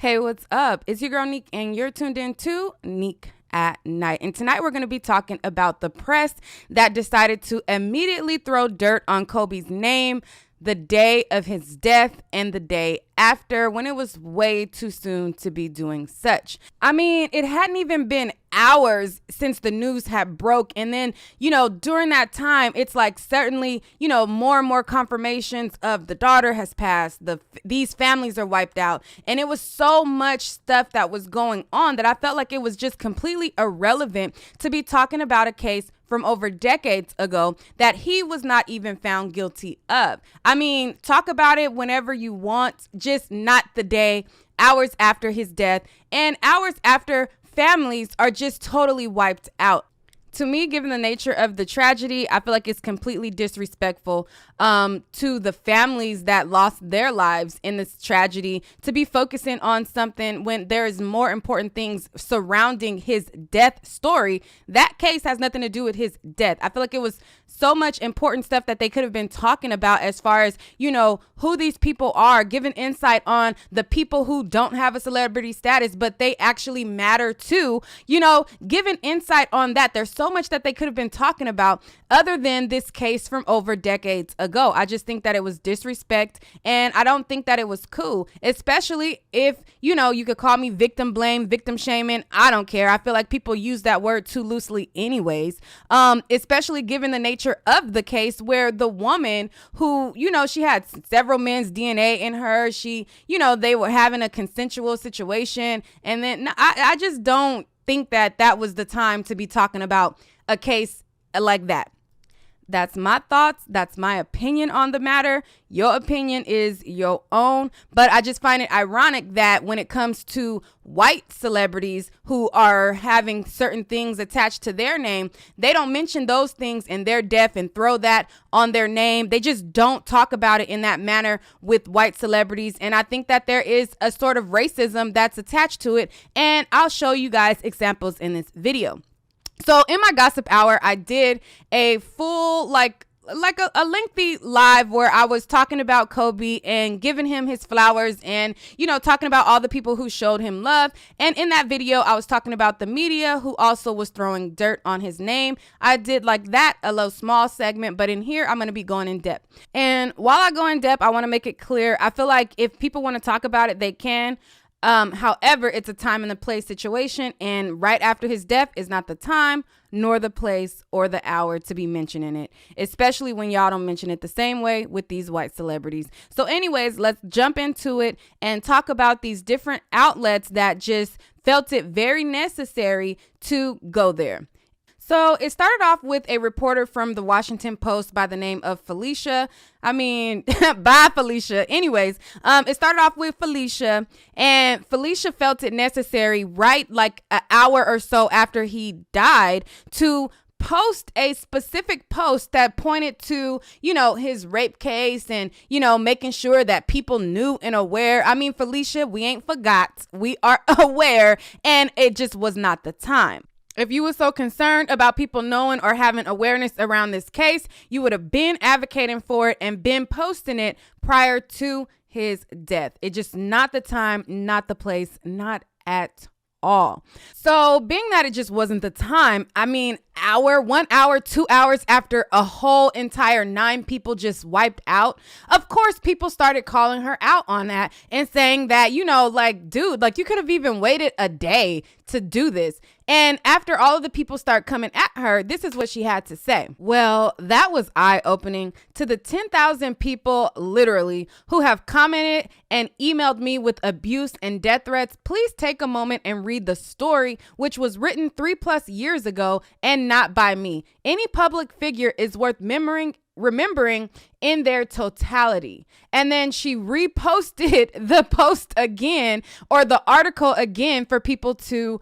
Hey, what's up? It's your girl Neek, and you're tuned in to Neek at Night. And tonight we're going to be talking about the press that decided to immediately throw dirt on Kobe's name the day of his death and the day after, when it was way too soon to be doing such. I mean, it hadn't even been hours since the news had broke. And then, during that time, it's like certainly, more and more confirmations of the daughter has passed. These families are wiped out. And it was so much stuff that was going on that I felt like it was just completely irrelevant to be talking about a case from over decades ago that he was not even found guilty of. I mean, talk about it whenever you want, just not the day, hours after his death, and hours after families are just totally wiped out. To me, given the nature of the tragedy, I feel like it's completely disrespectful to the families that lost their lives in this tragedy to be focusing on something when there is more important things surrounding his death story. That case has nothing to do with his death. I feel like it was so much important stuff that they could have been talking about as far as, who these people are, giving insight on the people who don't have a celebrity status, but they actually matter too, giving insight on that. There's so much that they could have been talking about other than this case from over decades ago. I just think that it was disrespect, and I don't think that it was cool, especially if, you could call me victim blame, victim shaming. I don't care. I feel like people use that word too loosely anyways, especially given the nature of the case where the woman who, she had several men's DNA in her. She, they were having a consensual situation. And then I just don't think that was the time to be talking about a case like that. That's my thoughts. That's my opinion on the matter. Your opinion is your own. But I just find it ironic that when it comes to white celebrities who are having certain things attached to their name, they don't mention those things in their death and throw that on their name. They just don't talk about it in that manner with white celebrities. And I think that there is a sort of racism that's attached to it. And I'll show you guys examples in this video. So in my gossip hour, I did a full, a lengthy live where I was talking about Kobe and giving him his flowers and, talking about all the people who showed him love. And in that video, I was talking about the media who also was throwing dirt on his name. I did like that, a little small segment, but in here, I'm going to be going in depth. And while I go in depth, I want to make it clear. I feel like if people want to talk about it, they can. However, it's a time and the place situation, and right after his death is not the time, nor the place or the hour to be mentioning it, especially when y'all don't mention it the same way with these white celebrities. So anyways, let's jump into it and talk about these different outlets that just felt it very necessary to go there. So it started off with a reporter from the Washington Post by the name of Felicia. Bye, Felicia. Anyways, it started off with Felicia, and Felicia felt it necessary right like an hour or so after he died to post a specific post that pointed to, his rape case and, making sure that people knew and aware. I mean, Felicia, we ain't forgot. We are aware, and it just was not the time. If you were so concerned about people knowing or having awareness around this case, you would have been advocating for it and been posting it prior to his death. It's just not the time, not the place, not at all. So being that it just wasn't the time, 1 hour, 2 hours after a whole entire 9 people just wiped out, of course, people started calling her out on that and saying that, dude, you could have even waited a day to do this. And after all of the people start coming at her, this is what she had to say. Well, that was eye-opening to the 10,000 people, literally, who have commented and emailed me with abuse and death threats. Please take a moment and read the story, which was written 3+ years ago and not by me. Any public figure is worth remembering in their totality. And then she reposted the post again, or the article again, for people to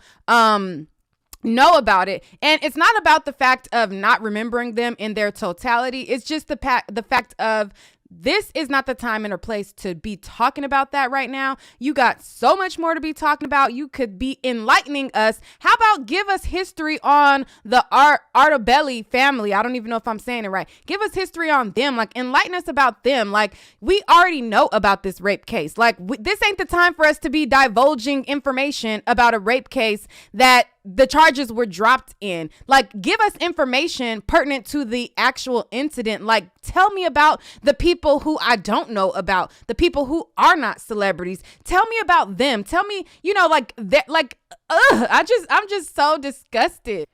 know about it. And it's not about the fact of not remembering them in their totality. It's just the fact of This is not the time and or place to be talking about that right now. You got so much more to be talking about. You could be enlightening us. How about give us history on the Artabelli family? I don't even know if I'm saying it right. Give us history on them. Like, enlighten us about them. Like, we already know about this rape case. Like, this ain't the time for us to be divulging information about a rape case that the charges were dropped in. Like, give us information pertinent to the actual incident. Like, tell me about the people who I don't know about, the people who are not celebrities. Tell me about them. Tell me, you know, like that, like, I'm just so disgusted.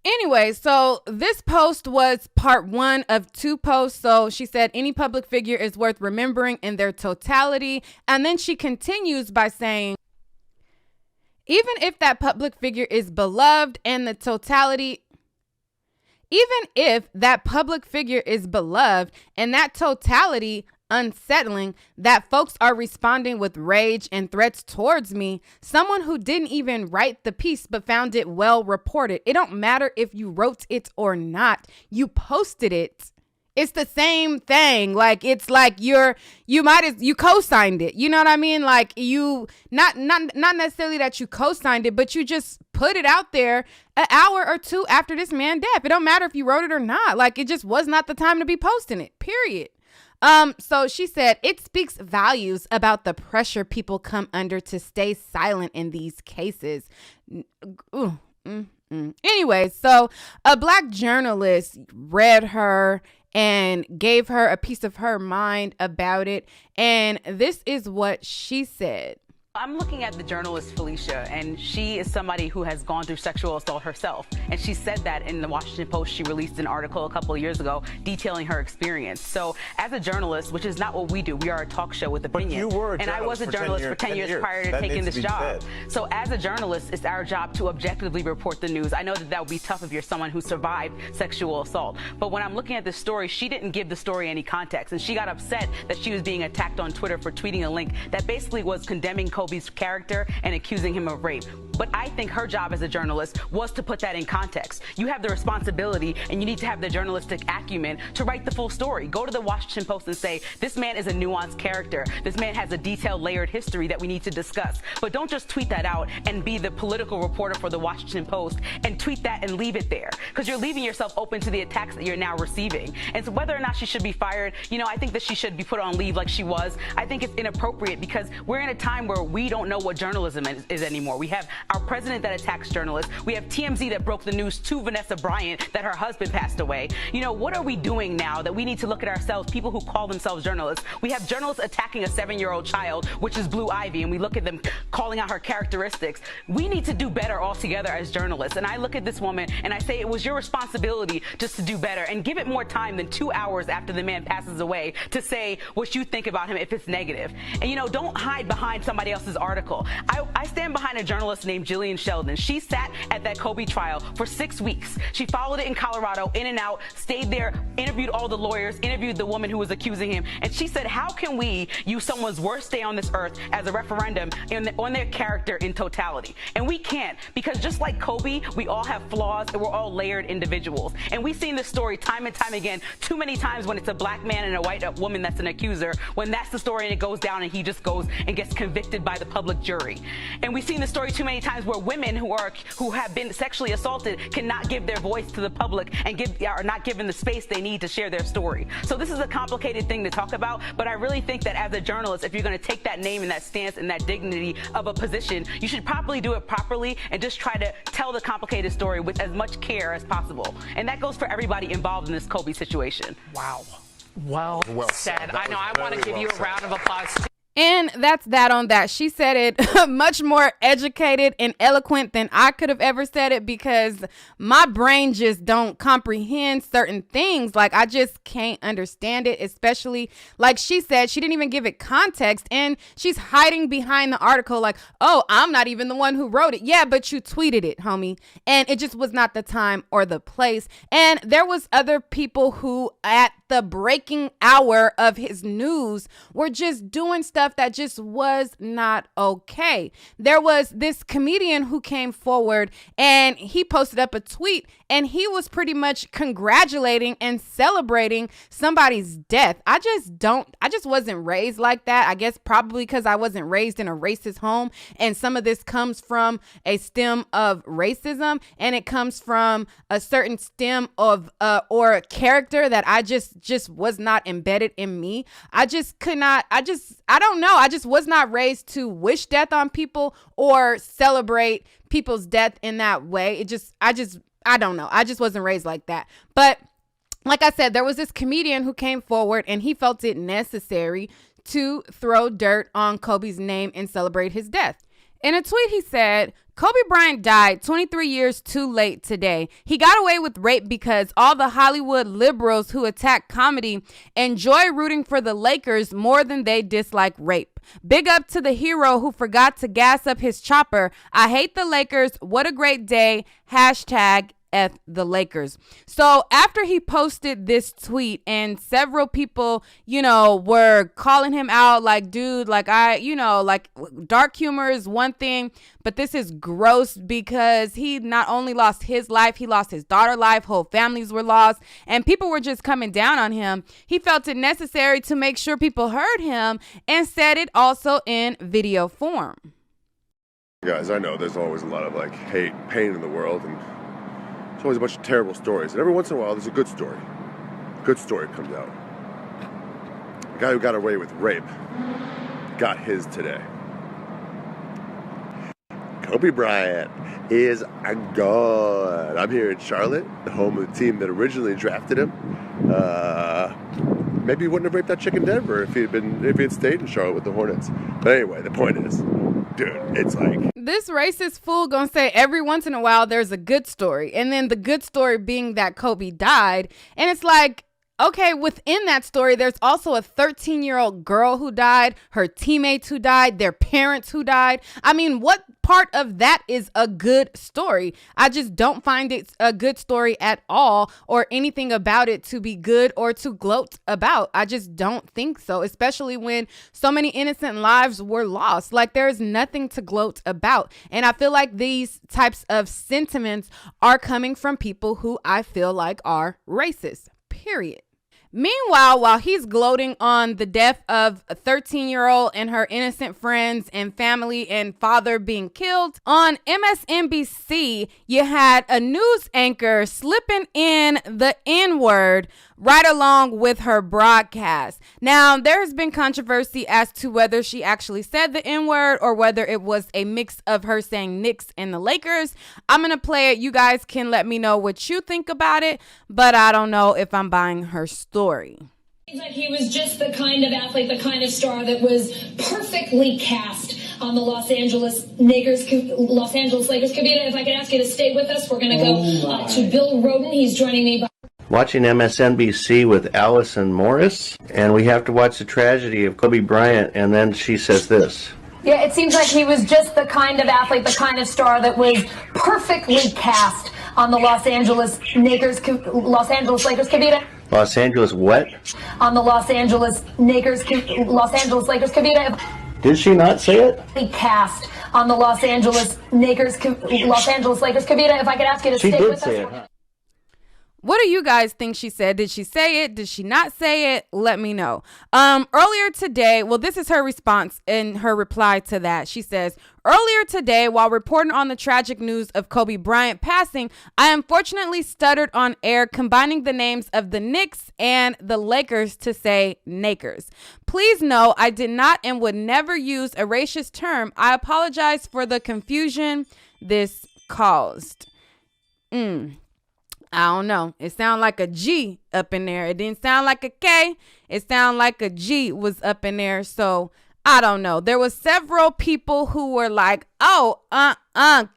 Anyway, so this post was part 1 of 2 posts. So she said any public figure is worth remembering in their totality. And then she continues by saying, even if that public figure is beloved and the totality, even if that public figure is beloved and that totality unsettling, that folks are responding with rage and threats towards me, someone who didn't even write the piece but found it well reported. It don't matter if you wrote it or not. You posted it. It's the same thing. Like, it's like you co-signed it. You know what I mean? Like, you not necessarily that you co-signed it, but you just put it out there an hour or 2 after this man's death. It don't matter if you wrote it or not. Like, it just was not the time to be posting it, period. So she said, it speaks volumes about the pressure people come under to stay silent in these cases. Anyway, so a Black journalist read her and gave her a piece of her mind about it. And this is what she said. I'm looking at the journalist Felicia, and she is somebody who has gone through sexual assault herself. And she said that in the Washington Post. She released an article a couple of years ago detailing her experience. So as a journalist, which is not what we do, we are a talk show with opinion. But you were a and I was a journalist for 10 years prior to taking this job. So as a journalist, it's our job to objectively report the news. I know that that would be tough if you're someone who survived sexual assault. But when I'm looking at this story, she didn't give the story any context. And she got upset that she was being attacked on Twitter for tweeting a link that basically was condemning Kobe's character and accusing him of rape. But I think her job as a journalist was to put that in context. You have the responsibility and you need to have the journalistic acumen to write the full story. Go to the Washington Post and say, this man is a nuanced character. This man has a detailed, layered history that we need to discuss. But don't just tweet that out and be the political reporter for the Washington Post and tweet that and leave it there, because you're leaving yourself open to the attacks that you're now receiving. And so whether or not she should be fired, you know, I think that she should be put on leave like she was. I think it's inappropriate because we're in a time where we don't know what journalism is anymore. We have our president that attacks journalists. We have TMZ that broke the news to Vanessa Bryant that her husband passed away. You know, what are we doing now that we need to look at ourselves, people who call themselves journalists? We have journalists attacking a 7-year-old child, which is Blue Ivy, and we look at them calling out her characteristics. We need to do better altogether as journalists. And I look at this woman and I say, it was your responsibility just to do better and give it more time than 2 hours after the man passes away to say what you think about him if it's negative. And, you know, don't hide behind somebody else's article. I stand behind a journalist named Jillian Sheldon. She sat at that Kobe trial for 6 weeks. She followed it in Colorado, in and out, stayed there, interviewed all the lawyers, interviewed the woman who was accusing him. And she said, how can we use someone's worst day on this earth as a referendum on their character in totality? And we can't, because just like Kobe, we all have flaws and we're all layered individuals. And we've seen this story time and time again, too many times when it's a black man and a white woman that's an accuser, when that's the story and it goes down and he just goes and gets convicted by the public jury. And we've seen the story too many times where women who have been sexually assaulted cannot give their voice to the public and are not given the space they need to share their story. So this is a complicated thing to talk about, but I really think that as a journalist, if you're going to take that name and that stance and that dignity of a position, you should probably do it properly and just try to tell the complicated story with as much care as possible. And that goes for everybody involved in this Kobe situation. Wow. Well said. I know. I want to give you a round of applause. And that's that on that. She said it much more educated and eloquent than I could have ever said it, because my brain just don't comprehend certain things. Like, I just can't understand it, especially like she said, she didn't even give it context and she's hiding behind the article like, oh, I'm not even the one who wrote it. Yeah, but you tweeted it, homie. And it just was not the time or the place. And there was other people who at the breaking hour of his news were just doing stuff stuff that just was not okay. There was this comedian who came forward and he posted up a tweet and he was pretty much congratulating and celebrating somebody's death. I just wasn't raised like that. I guess probably because I wasn't raised in a racist home, and some of this comes from a stem of racism, and it comes from a certain stem of or a character that I just was not embedded in me. I don't know. I just was not raised to wish death on people or celebrate people's death in that way. I don't know. I just wasn't raised like that. But like I said, there was this comedian who came forward and he felt it necessary to throw dirt on Kobe's name and celebrate his death. In a tweet, he said, Kobe Bryant died 23 years too late today. He got away with rape because all the Hollywood liberals who attack comedy enjoy rooting for the Lakers more than they dislike rape. Big up to the hero who forgot to gas up his chopper. I hate the Lakers. What a great day. # F the Lakers. So after he posted this tweet and several people, were calling him out like, dude, like dark humor is one thing, but this is gross because he not only lost his life, he lost his daughter's life, whole families were lost, and people were just coming down on him. He felt it necessary to make sure people heard him and said it also in video form. Guys, I know there's always a lot of hate, pain in the world, and there's always a bunch of terrible stories, and every once in a while there's a good story. Good story comes out. The guy who got away with rape got his today. Kobe Bryant is gone. I'm here in Charlotte, the home of the team that originally drafted him. Maybe he wouldn't have raped that chick in Denver if he had stayed in Charlotte with the Hornets. But anyway, the point is, dude, it's this racist fool gonna say every once in a while there's a good story, and then the good story being that Kobe died, and it's like, okay, within that story, there's also a 13-year-old girl who died, her teammates who died, their parents who died. I mean, what part of that is a good story? I just don't find it a good story at all, or anything about it to be good or to gloat about. I just don't think so, especially when so many innocent lives were lost. There's nothing to gloat about. And I feel like these types of sentiments are coming from people who I feel like are racist, period. Meanwhile, while he's gloating on the death of a 13-year-old and her innocent friends and family and father being killed, on MSNBC, you had a news anchor slipping in the N-word right along with her broadcast. Now, there has been controversy as to whether she actually said the N-word or whether it was a mix of her saying Knicks and the Lakers. I'm going to play it. You guys can let me know what you think about it, but I don't know if I'm buying her story. Seems like he was just the kind of athlete, the kind of star that was perfectly cast on the Los Angeles Lakers. Kavita, if I could ask you to stay with us, we're going to go to Bill Roden. He's joining me. Watching MSNBC with Allison Morris, and we have to watch the tragedy of Kobe Bryant, and then she says this. Yeah, it seems like he was just the kind of athlete, the kind of star that was perfectly cast on the Los Angeles Lakers. Kavita. Los Angeles what? On the Los Angeles Lakers. Kavita. Did she not say it? Cast on the Los Angeles Lakers. Kavita, if I could ask you to stay with us. She did say it, huh? What do you guys think she said? Did she say it? Did she not say it? Let me know. Earlier today, well, this is her response in her reply to that. She says, earlier today, while reporting on the tragic news of Kobe Bryant passing, I unfortunately stuttered on air, combining the names of the Knicks and the Lakers to say Nakers. Please know I did not and would never use a racist term. I apologize for the confusion this caused. I don't know. It sounded like a G up in there. It didn't sound like a K. It sounded like a G was up in there. So I don't know. There was several people who were like, oh,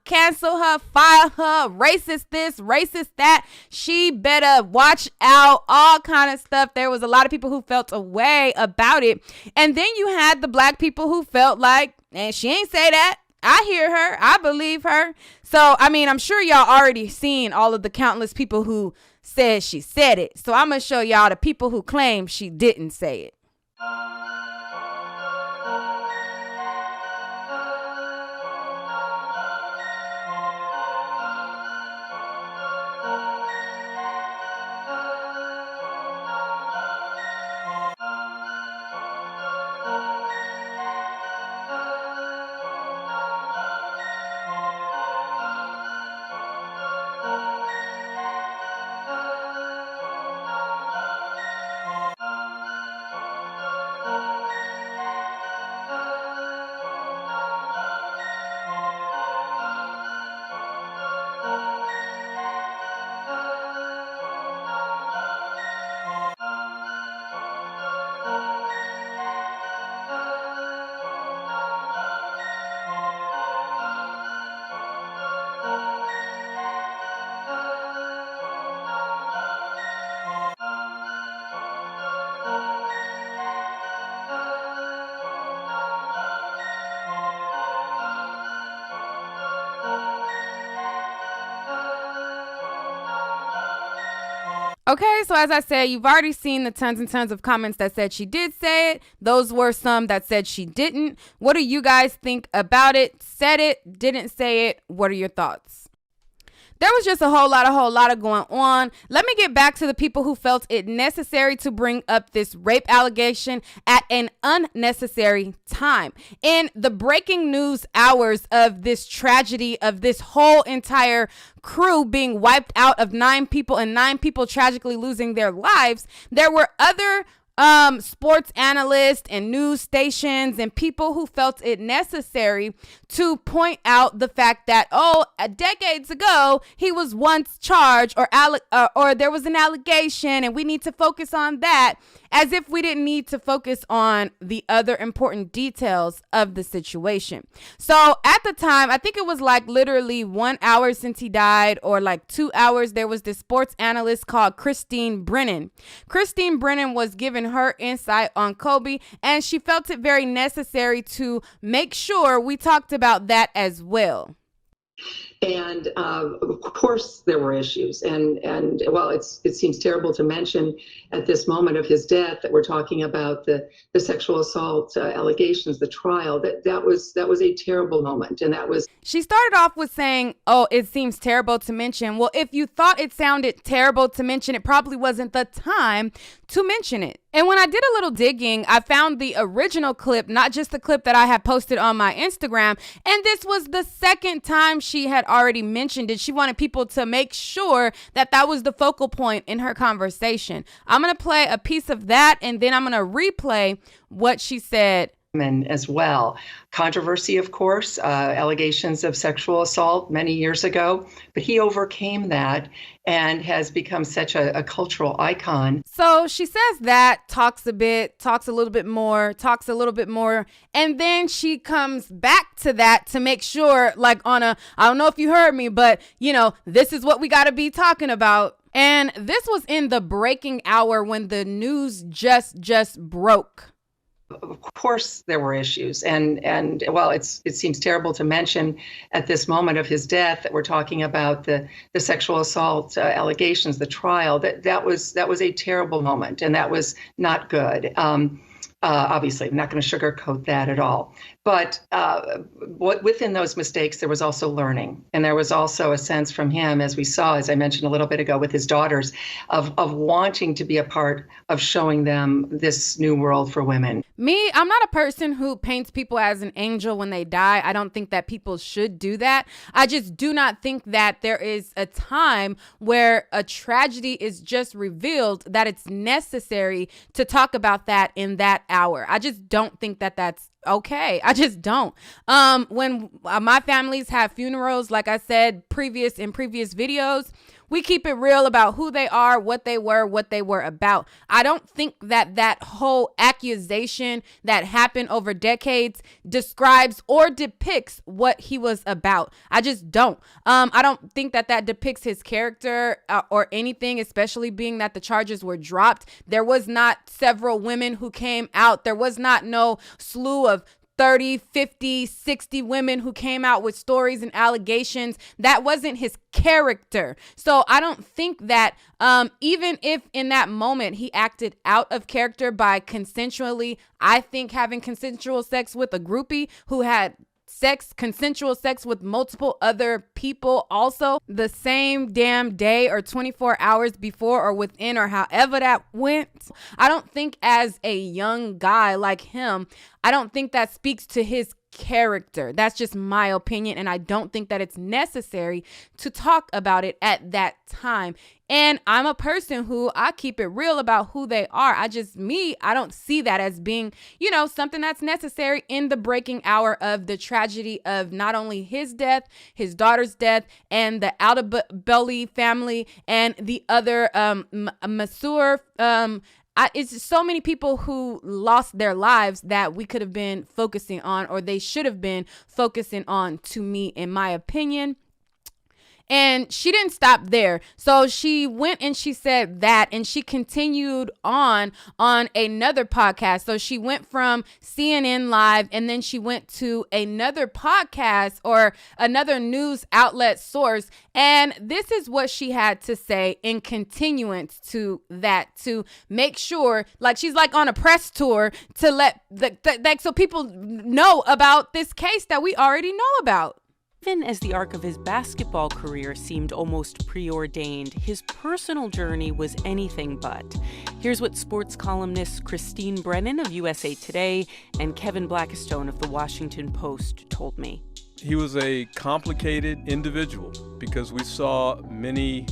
cancel her, fire her, racist this, racist that. She better watch out, all kind of stuff. There was a lot of people who felt a way about it. And then you had the black people who felt like, and she ain't say that. I hear her. I believe her. So, I mean, I'm sure y'all already seen all of the countless people who said she said it. So I'm going to show y'all the people who claim she didn't say it. Okay, so as I said, you've already seen the tons and tons of comments that said she did say it. Those were some that said she didn't. What do you guys think about it? Said it, didn't say it. What are your thoughts? There was just a whole lot of going on. Let me get back to the people who felt it necessary to bring up this rape allegation at an unnecessary time. In the breaking news hours of this tragedy, of this whole entire crew being wiped out of 9 people and 9 people tragically losing their lives, there were other sports analysts and news stations and people who felt it necessary to point out the fact that, decades ago, he was once charged or there was an allegation and we need to focus on that, as if we didn't need to focus on the other important details of the situation. So at the time, I think it was like literally 1 hour since he died, or like 2 hours, there was this sports analyst called Christine Brennan. Christine Brennan was given her insight on Kobe, and she felt it very necessary to make sure we talked about that as well. And of course there were issues, and well, it seems terrible to mention at this moment of his death that we're talking about the sexual assault allegations, the trial. That was a terrible moment, and that was. She started off with saying, "Oh, it seems terrible to mention." Well, if you thought it sounded terrible to mention, it probably wasn't the time to mention it. And when I did a little digging, I found the original clip, not just the clip that I had posted on my Instagram. And this was the second time she had already mentioned it. She wanted people to make sure that that was the focal point in her conversation. I'm going to play a piece of that, and then I'm going to replay what she said. As well. Controversy, of course, allegations of sexual assault many years ago, but he overcame that and has become such a cultural icon. So she says that, talks a little bit more, and then she comes back to that to make sure, like I don't know if you heard me, but this is what we got to be talking about. And this was in the breaking hour when the news just broke. Of course there were issues, and well, it seems terrible to mention at this moment of his death that we're talking about the sexual assault allegations, the trial. That was a terrible moment, and that was not good. Obviously, I'm not going to sugarcoat that at all. But within those mistakes, there was also learning. And there was also a sense from him, as we saw, as I mentioned a little bit ago with his daughters, of wanting to be a part of showing them this new world for women. Me, I'm not a person who paints people as an angel when they die. I don't think that people should do that. I just do not think that there is a time where a tragedy is just revealed that it's necessary to talk about that in that hour. I just don't think that that's okay. I just don't. When my families have funerals, like I said in previous videos, we keep it real about who they are, what they were about. I don't think that whole accusation that happened over decades describes or depicts what he was about. I just don't. I don't think that depicts his character or anything, especially being that the charges were dropped. There was not several women who came out. There was not no slew of 30, 50, 60 women who came out with stories and allegations. That wasn't his character. So I don't think that even if in that moment he acted out of character by consensually, I think having consensual sex with a groupie who had consensual sex with multiple other people also the same damn day or 24 hours before or within or however that went. I don't think as a young guy like him, I don't think that speaks to his character. That's just my opinion, and I don't think that it's necessary to talk about it at that time. And I'm a person who I keep it real about who they are. I don't see that as being, something that's necessary in the breaking hour of the tragedy of not only his death, his daughter's death, and the Out-of-Belly family and the other Masur. It's just so many people who lost their lives that we could have been focusing on, or they should have been focusing on, to me, in my opinion. And she didn't stop there. So she went and she said that, and she continued on another podcast. So she went from CNN Live, and then she went to another podcast or another news outlet source. And this is what she had to say in continuance to that, to make sure, like, she's like on a press tour to let so people know about this case that we already know about. Even as the arc of his basketball career seemed almost preordained, his personal journey was anything but. Here's what sports columnists Christine Brennan of USA Today and Kevin Blackistone of The Washington Post told me. He was a complicated individual because we saw many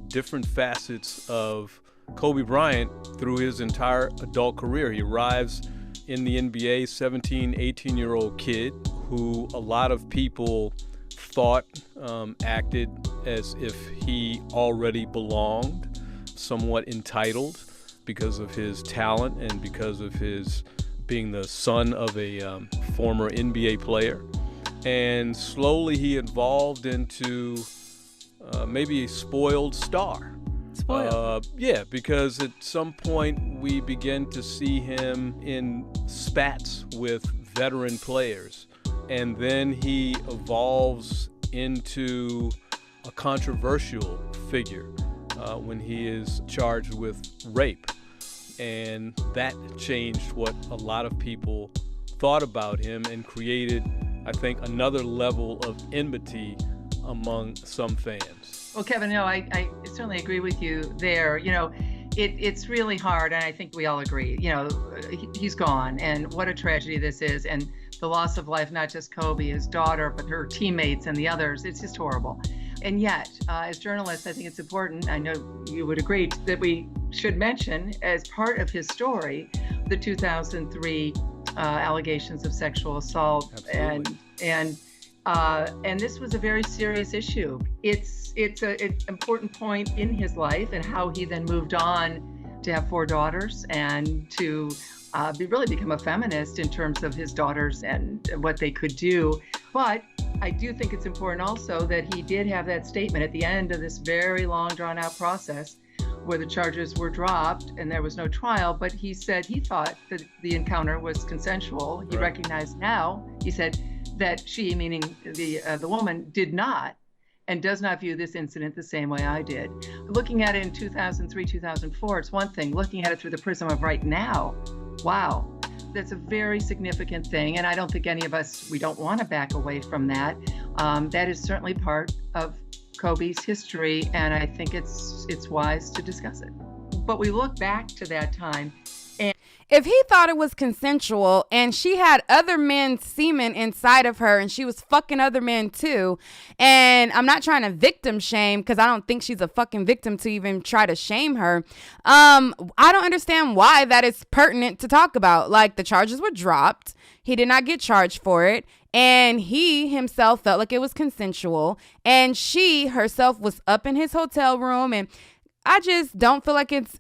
different facets of Kobe Bryant through his entire adult career. He arrives in the NBA, 17, 18-year-old kid who a lot of people thought acted as if he already belonged, somewhat entitled because of his talent and because of his being the son of a former NBA player. And slowly he evolved into maybe a spoiled star. Yeah, because at some point we begin to see him in spats with veteran players. And then he evolves into a controversial figure when he is charged with rape. And that changed what a lot of people thought about him and created, I think, another level of enmity among some fans. Well, Kevin, no, I certainly agree with you there. You know, it's really hard, and I think we all agree. You know, he's gone, and what a tragedy this is, and the loss of life, not just Kobe, his daughter, but her teammates and the others. It's just horrible. And yet, as journalists, I think it's important, I know you would agree, that we should mention, as part of his story, the 2003 allegations of sexual assault. Absolutely. And this was a very serious issue. It's an important point in his life and how he then moved on to have 4 daughters and to really become a feminist in terms of his daughters and what they could do. But I do think it's important also that he did have that statement at the end of this very long, drawn-out process where the charges were dropped and there was no trial, but he said he thought that the encounter was consensual. He recognized now, he said, that she, meaning the woman, did not and does not view this incident the same way I did. Looking at it in 2003, 2004, it's one thing. Looking at it through the prism of right now, wow, that's a very significant thing. And I don't think any of us, we don't want to back away from that. That is certainly part of Kobe's history, and I think it's wise to discuss it. But we look back to that time. If he thought it was consensual and she had other men's semen inside of her and she was fucking other men too, and I'm not trying to victim shame because I don't think she's a fucking victim to even try to shame her. I don't understand why that is pertinent to talk about. Like, the charges were dropped. He did not get charged for it. And he himself felt like it was consensual. And she herself was up in his hotel room. And I just don't feel like it's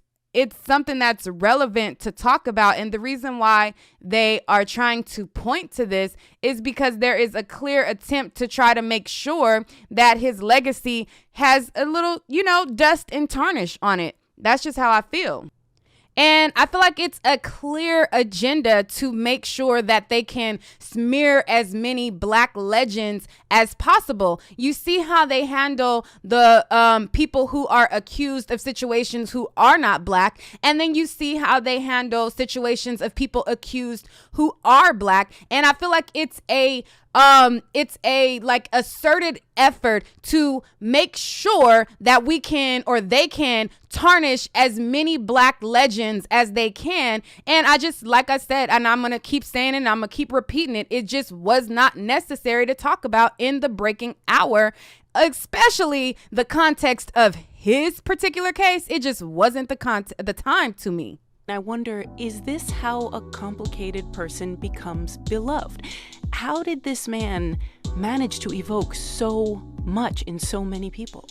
something that's relevant to talk about. And the reason why they are trying to point to this is because there is a clear attempt to try to make sure that his legacy has a little, dust and tarnish on it. That's just how I feel. And I feel like it's a clear agenda to make sure that they can smear as many Black legends as possible. You see how they handle the people who are accused of situations who are not Black. And then you see how they handle situations of people accused who are Black. And I feel like it's a asserted effort to make sure that we can, or they can, tarnish as many Black legends as they can. And I just, like I said, and I'm going to keep saying it and I'm going to keep repeating it, it just was not necessary to talk about in the breaking hour, especially the context of his particular case. It just wasn't the time to me. I wonder, is this how a complicated person becomes beloved? How did this man manage to evoke so much in so many people?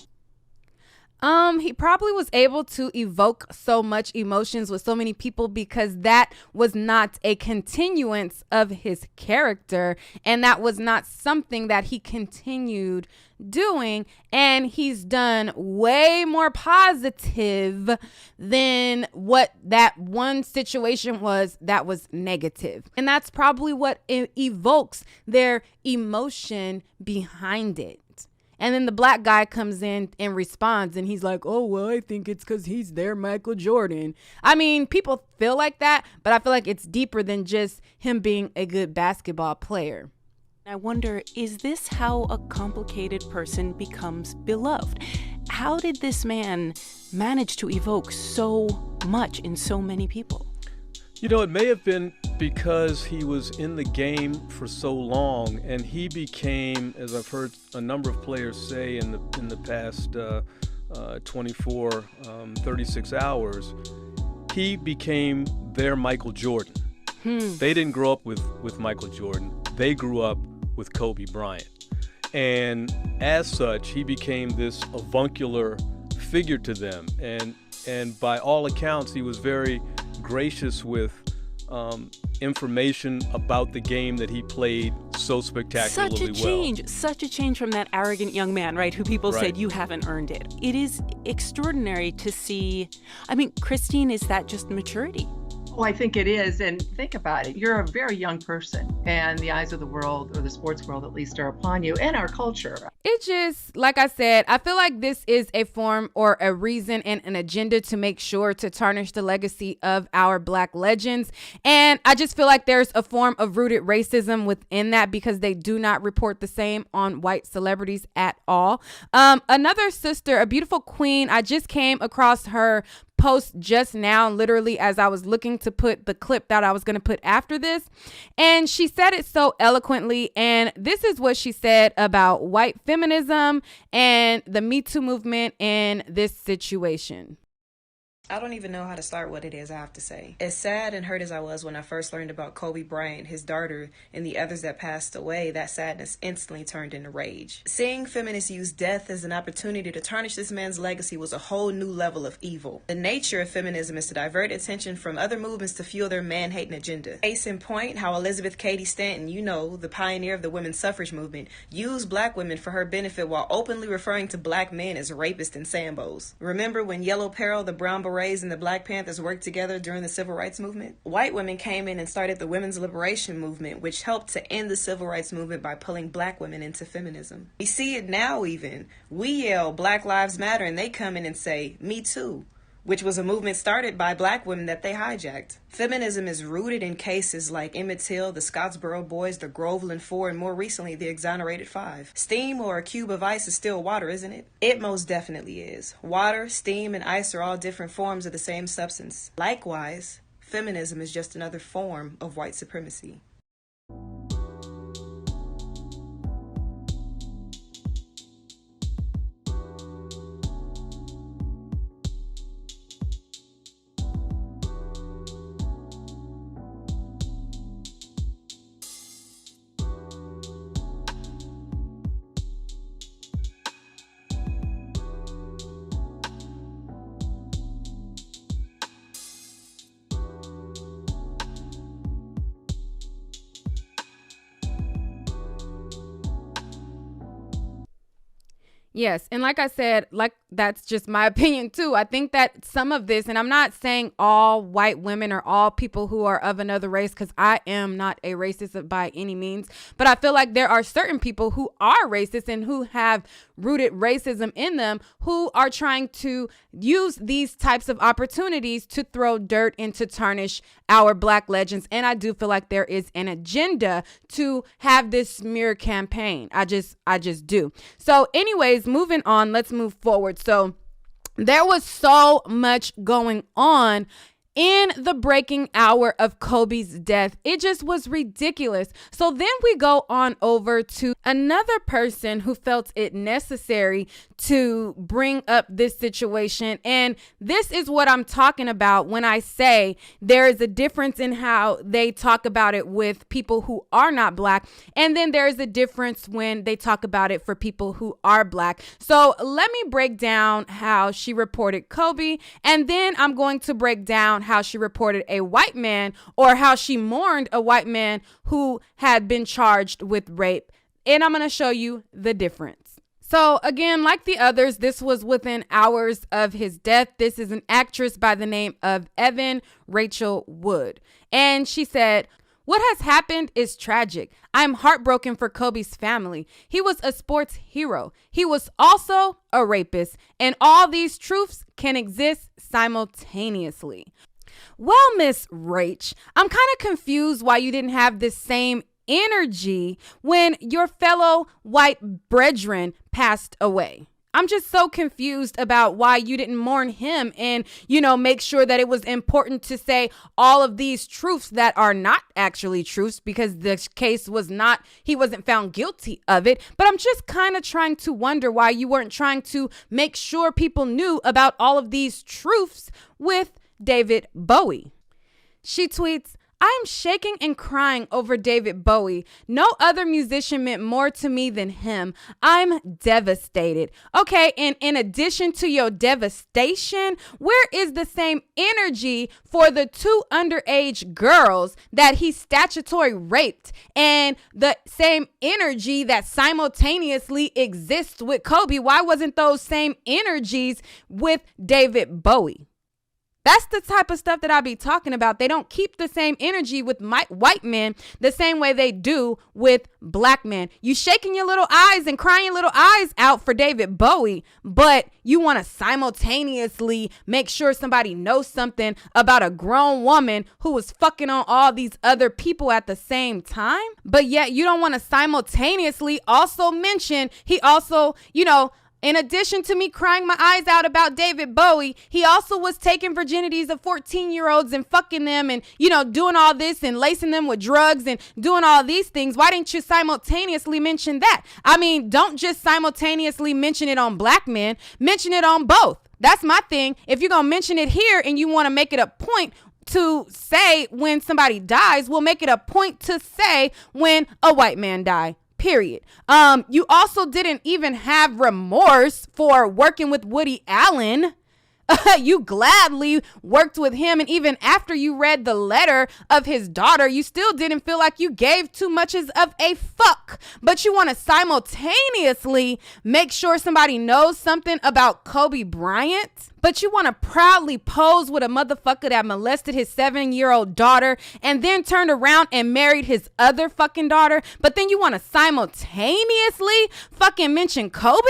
He probably was able to evoke so much emotions with so many people because that was not a continuance of his character, and that was not something that he continued doing, and he's done way more positive than what that one situation was that was negative. And that's probably what evokes their emotion behind it. And then the black guy comes in and responds, and he's like, oh, well, I think it's because he's their Michael Jordan. I mean, people feel like that, but I feel like it's deeper than just him being a good basketball player. I wonder, is this how a complicated person becomes beloved? How did this man manage to evoke so much in so many people? You know, it may have been because he was in the game for so long, and he became, as I've heard a number of players say in the past 24, 36 hours, he became their Michael Jordan. They didn't grow up with Michael Jordan. They grew up with Kobe Bryant. And as such, he became this avuncular figure to them. And by all accounts, he was very gracious with information about the game that he played so spectacularly well. Such a change from that arrogant young man, right, who people said, you haven't earned it. It is extraordinary to see. I mean, Christine, is that just maturity? Oh, I think it is. And think about it. You're a very young person, and the eyes of the world, or the sports world at least, are upon you, and our culture. It just, like I said, I feel like this is a form or a reason and an agenda to make sure to tarnish the legacy of our Black legends. And I just feel like there's a form of rooted racism within that because they do not report the same on white celebrities at all. Another sister, a beautiful queen, I just came across her post just now, literally as I was looking to put the clip that I was going to put after this, and she said it so eloquently. And this is what she said about white feminism and the Me Too movement in this situation. I don't even know how to start what it is I have to say. As sad and hurt as I was when I first learned about Kobe Bryant, his daughter, and the others that passed away, that sadness instantly turned into rage. Seeing feminists use death as an opportunity to tarnish this man's legacy was a whole new level of evil. The nature of feminism is to divert attention from other movements to fuel their man-hating agenda. Case in point, how Elizabeth Cady Stanton, you know, the pioneer of the women's suffrage movement, used black women for her benefit while openly referring to black men as rapists and sambos. Remember when Yellow Peril, the Brown Beret, and the Black Panthers worked together during the Civil Rights Movement? White women came in and started the Women's Liberation Movement, which helped to end the Civil Rights Movement by pulling black women into feminism. We see it now even. We yell Black Lives Matter and they come in and say, Me Too, which was a movement started by black women that they hijacked. Feminism is rooted in cases like Emmett Till, the Scottsboro Boys, the Groveland Four, and more recently, the Exonerated Five. Steam or a cube of ice is still water, isn't it? It most definitely is. Water, steam, and ice are all different forms of the same substance. Likewise, feminism is just another form of white supremacy. Yes. And like I said, like that's just my opinion too. I think that some of this, and I'm not saying all white women or all people who are of another race, because I am not a racist by any means, but I feel like there are certain people who are racist and who have rooted racism in them who are trying to use these types of opportunities to throw dirt and to tarnish our Black legends. And I do feel like there is an agenda to have this smear campaign. I just do. So anyways, moving on, let's move forward. So there was so much going on in the breaking hour of Kobe's death. It just was ridiculous. So then we go on over to another person who felt it necessary to bring up this situation. And this is what I'm talking about when I say there is a difference in how they talk about it with people who are not black. And then there is a difference when they talk about it for people who are black. So let me break down how she reported Kobe. And then I'm going to break down how she reported a white man, or how she mourned a white man who had been charged with rape. And I'm going to show you the difference. So again, like the others, this was within hours of his death. This is an actress by the name of Evan Rachel Wood. And she said, "What has happened is tragic. I'm heartbroken for Kobe's family. He was a sports hero. He was also a rapist. And all these truths can exist simultaneously." Well, Miss Rach, I'm kind of confused why you didn't have this same energy when your fellow white brethren passed away. I'm just so confused about why you didn't mourn him and, make sure that it was important to say all of these truths that are not actually truths, because the case was not, he wasn't found guilty of it. But I'm just kind of trying to wonder why you weren't trying to make sure people knew about all of these truths with David Bowie. She tweets, "I am shaking and crying over David Bowie. No other musician meant more to me than him. I'm devastated." Okay, and in addition to your devastation, where is the same energy for the 2 underage girls that he statutory raped, and the same energy that simultaneously exists with Kobe? Why wasn't those same energies with David Bowie? That's the type of stuff that I be talking about. They don't keep the same energy with white men the same way they do with black men. You shaking your little eyes and crying your little eyes out for David Bowie, but you want to simultaneously make sure somebody knows something about a grown woman who was fucking on all these other people at the same time. But yet you don't want to simultaneously also mention he also, in addition to me crying my eyes out about David Bowie, he also was taking virginities of 14-year-olds and fucking them and, doing all this and lacing them with drugs and doing all these things. Why didn't you simultaneously mention that? I mean, don't just simultaneously mention it on black men. Mention it on both. That's my thing. If you're going to mention it here and you want to make it a point to say when somebody dies, we'll make it a point to say when a white man died. Period. You also didn't even have remorse for working with Woody Allen. You gladly worked with him. And even after you read the letter of his daughter, you still didn't feel like you gave too much of a fuck. But you want to simultaneously make sure somebody knows something about Kobe Bryant. But you want to proudly pose with a motherfucker that molested his 7-year-old daughter and then turned around and married his other fucking daughter. But then you want to simultaneously fucking mention Kobe?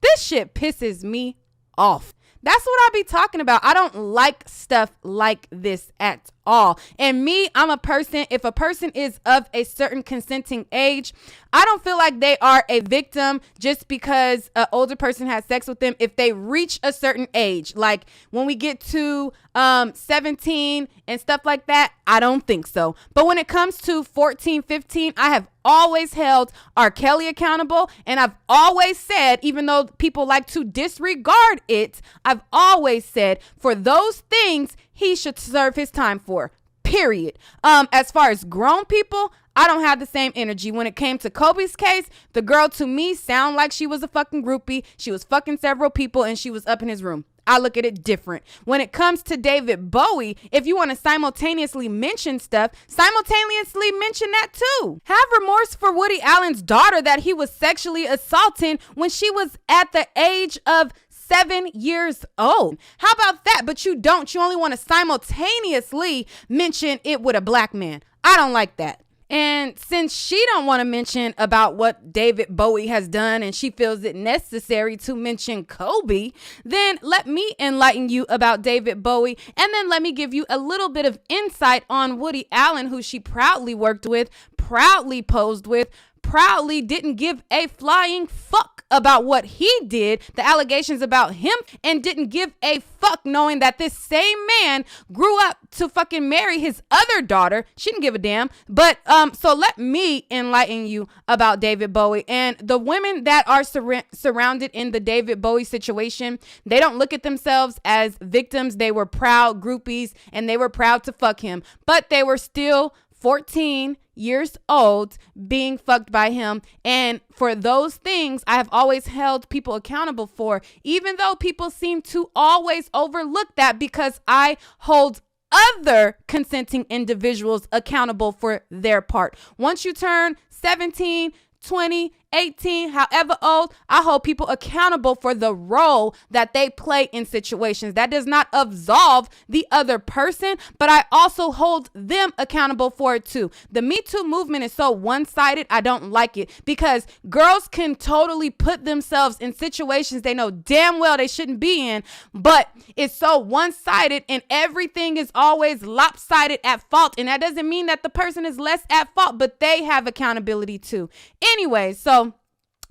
This shit pisses me off. That's what I be talking about. I don't like stuff like this at all. And me, I'm a person, if a person is of a certain consenting age, I don't feel like they are a victim just because an older person has sex with them if they reach a certain age. Like when we get to 17 and stuff like that, I don't think so. But when it comes to 14, 15, I have always held R. Kelly accountable. And I've always said, even though people like to disregard it, I've always said for those things, he should serve his time for, period. As far as grown people, I don't have the same energy. When it came to Kobe's case, the girl to me sounded like she was a fucking groupie. She was fucking several people and she was up in his room. I look at it different. When it comes to David Bowie, if you want to simultaneously mention stuff, simultaneously mention that too. Have remorse for Woody Allen's daughter that he was sexually assaulting when she was at the age of 7 years old. How about that? But you don't. You only want to simultaneously mention it with a black man. I don't like that. And since she don't want to mention about what David Bowie has done and she feels it necessary to mention Kobe, then let me enlighten you about David Bowie. And then let me give you a little bit of insight on Woody Allen, who she proudly worked with, proudly posed with, proudly didn't give a flying fuck about what he did, the allegations about him, and didn't give a fuck, knowing that this same man grew up to fucking marry his other daughter. She didn't give a damn. But so let me enlighten you about David Bowie. And the women that are surrounded in the David Bowie situation, they don't look at themselves as victims. They were proud groupies and they were proud to fuck him, but they were still 14 years old being fucked by him. And for those things, I have always held people accountable for, even though people seem to always overlook that, because I hold other consenting individuals accountable for their part. Once you turn 17, 20, 18, however old, I hold people accountable for the role that they play in situations. That does not absolve the other person, but I also hold them accountable for it too. The Me Too movement is so one-sided. I don't like it, because girls can totally put themselves in situations they know damn well they shouldn't be in, but it's so one-sided and everything is always lopsided at fault. And that doesn't mean that the person is less at fault, but they have accountability too. Anyway, so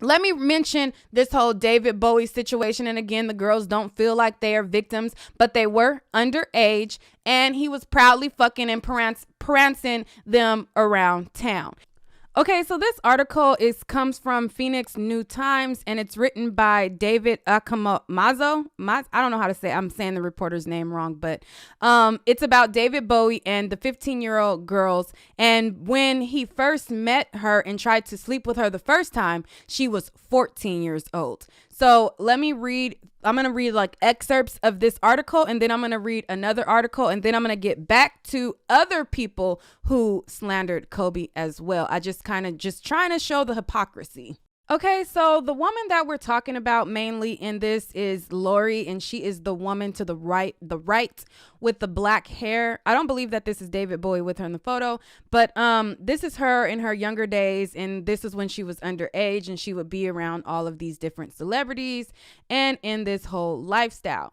let me mention this whole David Bowie situation. And again, the girls don't feel like they are victims, but they were underage, and he was proudly fucking and prancing them around town. Okay, so this article comes from Phoenix New Times, and it's written by David Akamazo. I don't know how to say it. I'm saying the reporter's name wrong, but it's about David Bowie and the 15-year-old girls. And when he first met her and tried to sleep with her the first time, she was 14 years old. So let me read. I'm going to read like excerpts of this article, and then I'm going to read another article, and then I'm going to get back to other people who slandered Kobe as well. I just trying to show the hypocrisy. Okay, so the woman that we're talking about mainly in this is Lori, and she is the woman to the right with the black hair. I don't believe that this is David Bowie with her in the photo, but this is her in her younger days, and this is when she was underage, and she would be around all of these different celebrities and in this whole lifestyle.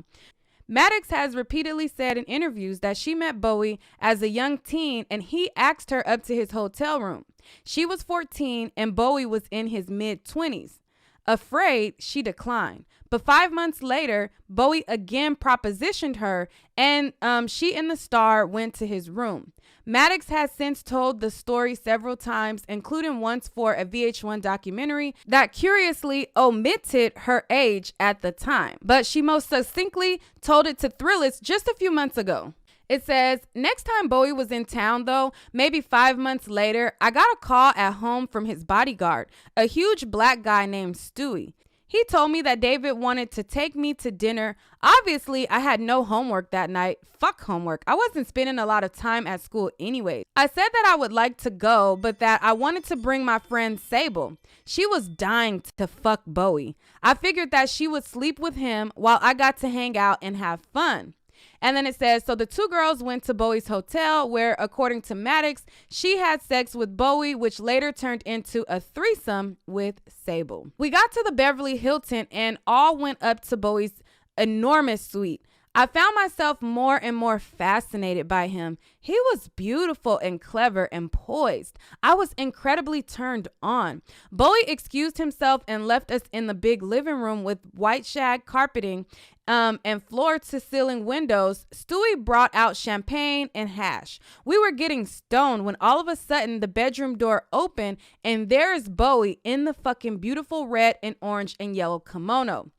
Maddox has repeatedly said in interviews that she met Bowie as a young teen, and he asked her up to his hotel room. She was 14 and Bowie was in his mid-20s. Afraid, she declined. But 5 months later, Bowie again propositioned her, and she and the star went to his room. Maddox has since told the story several times, including once for a VH1 documentary that curiously omitted her age at the time. But she most succinctly told it to Thrillist just a few months ago. It says, next time Bowie was in town, though, maybe 5 months later, I got a call at home from his bodyguard, a huge black guy named Stewie. He told me that David wanted to take me to dinner. Obviously, I had no homework that night. Fuck homework. I wasn't spending a lot of time at school anyway. I said that I would like to go, but that I wanted to bring my friend Sable. She was dying to fuck Bowie. I figured that she would sleep with him while I got to hang out and have fun. And then it says, so the two girls went to Bowie's hotel where, according to Maddox, she had sex with Bowie, which later turned into a threesome with Sable. We got to the Beverly Hilton and all went up to Bowie's enormous suite. I found myself more and more fascinated by him. He was beautiful and clever and poised. I was incredibly turned on. Bowie excused himself and left us in the big living room with white shag carpeting and floor-to-ceiling windows. Stewie brought out champagne and hash. We were getting stoned when all of a sudden the bedroom door opened and there's Bowie in the fucking beautiful red and orange and yellow kimono.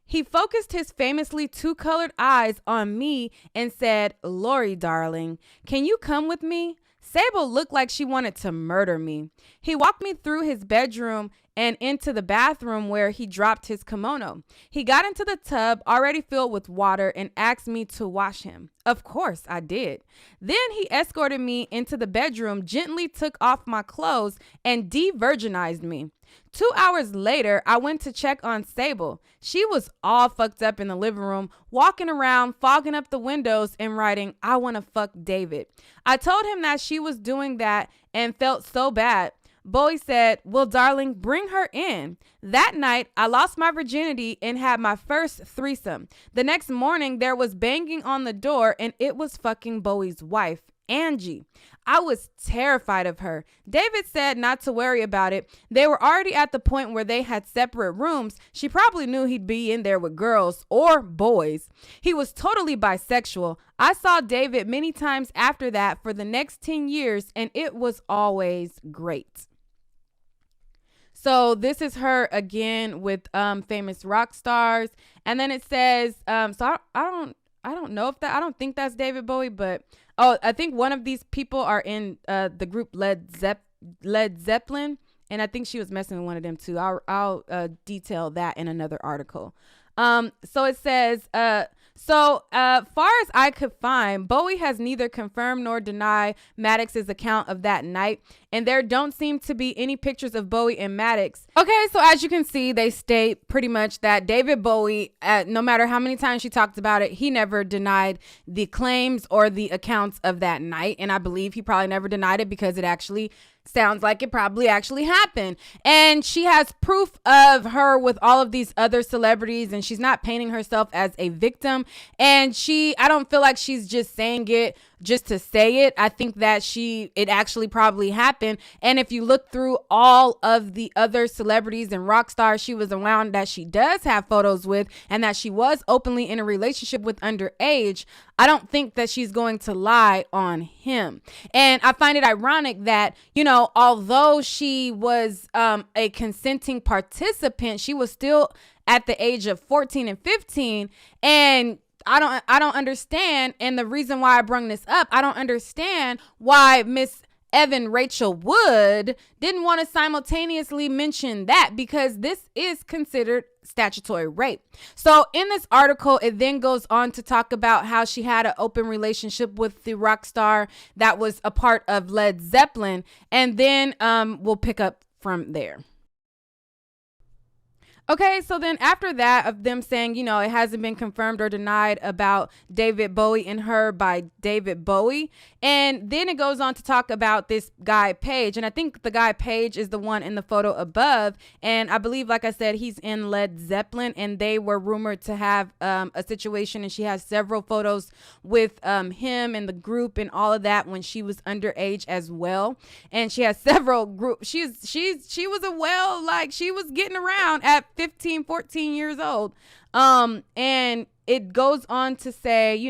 He focused his famously two-colored eyes on me and said, Lori, darling, can you come with me? Sable looked like she wanted to murder me. He walked me through his bedroom and into the bathroom where he dropped his kimono. He got into the tub already filled with water and asked me to wash him. Of course I did. Then he escorted me into the bedroom, gently took off my clothes, and de-virginized me. 2 hours later, I went to check on Sable. She was all fucked up in the living room, walking around, fogging up the windows and writing, I want to fuck David. I told him that she was doing that and felt so bad. Bowie said, well, darling, bring her in. That night, I lost my virginity and had my first threesome. The next morning, there was banging on the door and it was fucking Bowie's wife Angie. I was terrified of her. David said not to worry about it. They were already at the point where they had separate rooms. She probably knew he'd be in there with girls or boys. He was totally bisexual. I saw David many times after that for the next 10 years, and it was always great. So this is her again with famous rock stars. And then it says, so I don't know if that, I don't think that's David Bowie, but I think one of these people are in the group Led Zeppelin, and I think she was messing with one of them too. I'll detail that in another article. So it says, far as I could find, Bowie has neither confirmed nor denied Maddox's account of that night, and there don't seem to be any pictures of Bowie and Maddox. Okay, so as you can see, they state pretty much that David Bowie, no matter how many times she talked about it, he never denied the claims or the accounts of that night, and I believe he probably never denied it because it actually sounds like it probably actually happened. And she has proof of her with all of these other celebrities, and she's not painting herself as a victim. And I don't feel like she's just saying it just to say it. I think that it actually probably happened. And if you look through all of the other celebrities and rock stars she was around that she does have photos with, and that she was openly in a relationship with underage, I don't think that she's going to lie on him. And I find it ironic that, although she was a consenting participant, she was still at the age of 14 and 15. And I don't understand. And the reason why I brung this up, I don't understand why Miss Evan Rachel Wood didn't want to simultaneously mention that, because this is considered statutory rape. So in this article, it then goes on to talk about how she had an open relationship with the rock star that was a part of Led Zeppelin. And then we'll pick up from there. Okay, so then after that, of them saying, it hasn't been confirmed or denied about David Bowie and her by David Bowie. And then it goes on to talk about this guy, Page. And I think the guy, Page, is the one in the photo above. And I believe, like I said, he's in Led Zeppelin, and they were rumored to have a situation. And she has several photos with him and the group and all of that when she was underage as well. And she has several groups. She was getting around at 15, 14 years old. And it goes on to say,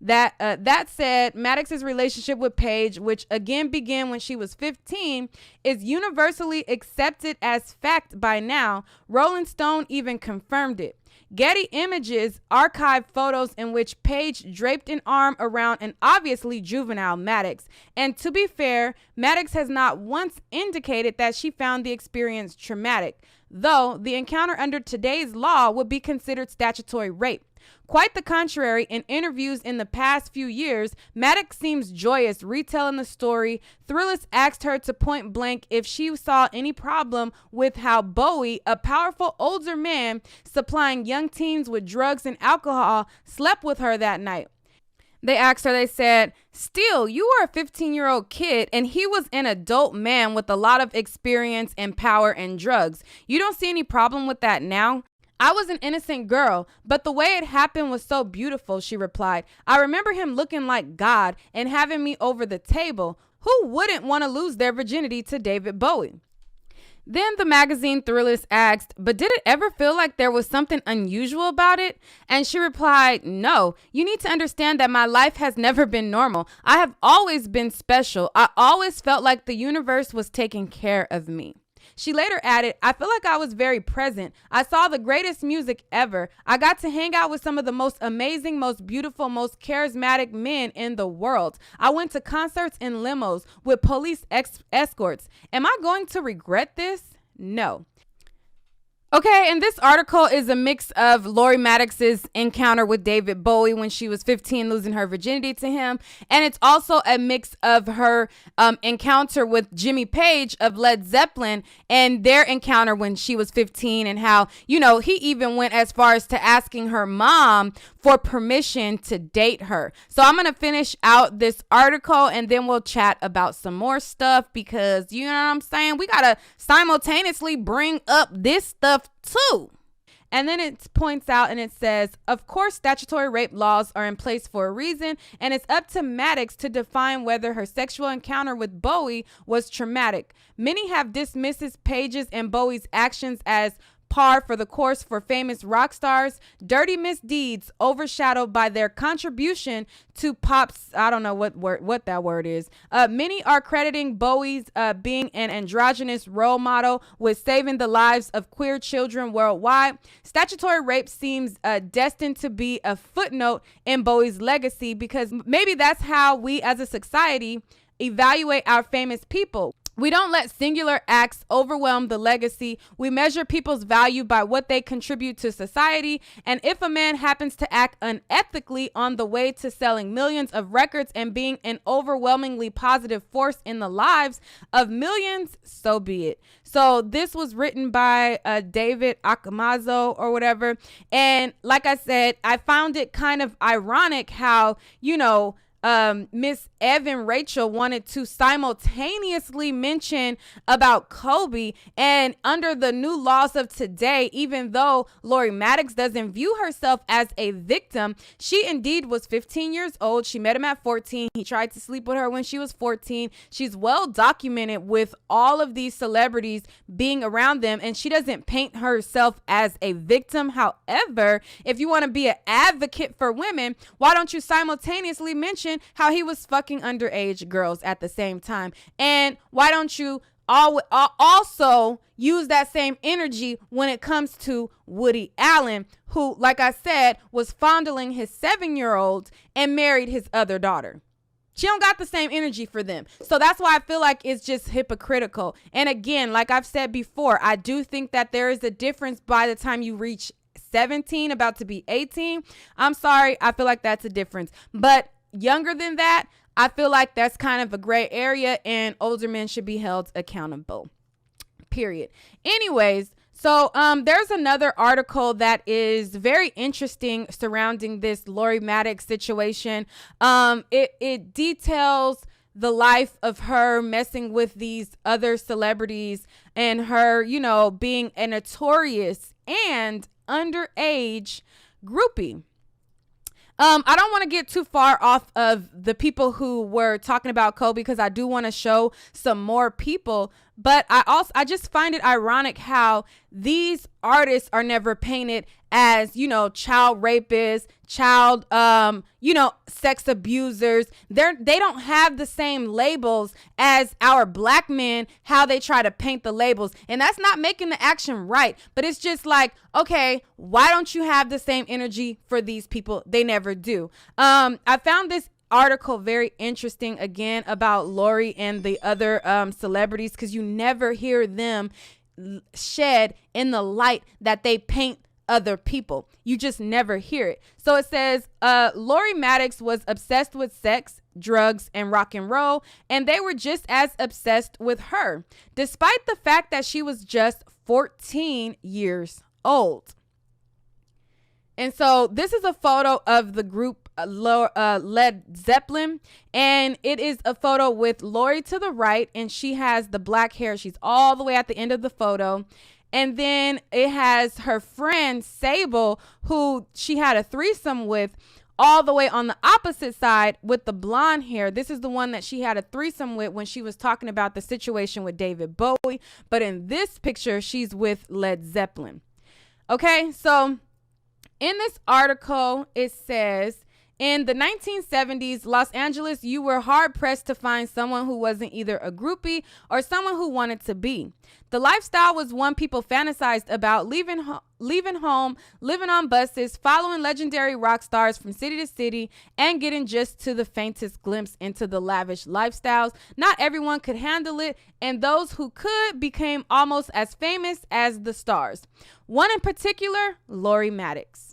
that said, Maddox's relationship with Paige, which again began when she was 15, is universally accepted as fact by now. Rolling Stone even confirmed it. Getty Images archived photos in which Paige draped an arm around an obviously juvenile Maddox. And to be fair, Maddox has not once indicated that she found the experience traumatic, though the encounter under today's law would be considered statutory rape. Quite the contrary, in interviews in the past few years, Maddox seems joyous retelling the story. Thrillist asked her to point blank if she saw any problem with how Bowie, a powerful older man supplying young teens with drugs and alcohol, slept with her that night. They asked her, they said, "Still, you were a 15-year-old kid and he was an adult man with a lot of experience and power and drugs. You don't see any problem with that now?" "I was an innocent girl, but the way it happened was so beautiful," she replied. "I remember him looking like God and having me over the table. Who wouldn't want to lose their virginity to David Bowie?" Then the magazine Thrillist asked, "But did it ever feel like there was something unusual about it?" And she replied, "No, you need to understand that my life has never been normal. I have always been special. I always felt like the universe was taking care of me." She later added, "I feel like I was very present. I saw the greatest music ever. I got to hang out with some of the most amazing, most beautiful, most charismatic men in the world. I went to concerts in limos with police escorts. Am I going to regret this? No." Okay, and this article is a mix of Lori Maddox's encounter with David Bowie when she was 15, losing her virginity to him. And it's also a mix of her encounter with Jimmy Page of Led Zeppelin and their encounter when she was 15, and how, he even went as far as to asking her mom for permission to date her. So I'm going to finish out this article and then we'll chat about some more stuff, because you know what I'm saying? We got to simultaneously bring up this stuff too. And then it points out and it says, of course, statutory rape laws are in place for a reason, and it's up to Maddox to define whether her sexual encounter with Bowie was traumatic. Many have dismissed Page's and Bowie's actions as par for the course for famous rock stars, dirty misdeeds overshadowed by their contribution to pop's, I don't know what that word is. Many are crediting Bowie's being an androgynous role model with saving the lives of queer children worldwide. Statutory rape seems destined to be a footnote in Bowie's legacy, because maybe that's how we as a society evaluate our famous people. We don't let singular acts overwhelm the legacy. We measure people's value by what they contribute to society. And if a man happens to act unethically on the way to selling millions of records and being an overwhelmingly positive force in the lives of millions, so be it. So this was written by David Akamazo or whatever. And like I said, I found it kind of ironic how, Miss Evan Rachel wanted to simultaneously mention about Kobe, and under the new laws of today, even though Lori Maddox doesn't view herself as a victim, she indeed was 15 years old. She met him at 14. He tried to sleep with her when she was 14. She's well documented with all of these celebrities being around them, and she doesn't paint herself as a victim. However, if you want to be an advocate for women, why don't you simultaneously mention how he was fucking underage girls at the same time? And why don't you also use that same energy when it comes to Woody Allen, who, like I said, was fondling his 7-year-old and married his other daughter? She don't got the same energy for them. So that's why I feel like it's just hypocritical. And again, like I've said before, I do think that there is a difference by the time you reach 17, about to be 18. I'm sorry, I feel like that's a difference. But younger than that, I feel like that's kind of a gray area, and older men should be held accountable, period. Anyways, so there's another article that is very interesting surrounding this Lori Maddox situation. It details the life of her messing with these other celebrities and her, being a notorious and underage groupie. I don't want to get too far off of the people who were talking about Kobe, because I do want to show some more people. But I just find it ironic how these artists are never painted as, child rapists, child, sex abusers. They don't have the same labels as our black men, how they try to paint the labels. And that's not making the action right. But it's just like, okay, why don't you have the same energy for these people? They never do. I found this article very interesting, again, about Lori and the other celebrities, because you never hear them shed in the light that they paint other people. You just never hear it. So it says Lori Maddox was obsessed with sex, drugs, and rock and roll, and they were just as obsessed with her, despite the fact that she was just 14 years old. And so this is a photo of the group Led Zeppelin, and it is a photo with Lori to the right, and she has the black hair. She's all the way at the end of the photo. And then it has her friend Sable, who she had a threesome with, all the way on the opposite side with the blonde hair. This is the one that she had a threesome with when she was talking about the situation with David Bowie. But in this picture, she's with Led Zeppelin. Okay, so in this article, it says, in the 1970s, Los Angeles, you were hard-pressed to find someone who wasn't either a groupie or someone who wanted to be. The lifestyle was one people fantasized about, leaving home, living on buses, following legendary rock stars from city to city, and getting just to the faintest glimpse into the lavish lifestyles. Not everyone could handle it, and those who could became almost as famous as the stars. One in particular, Lori Maddox.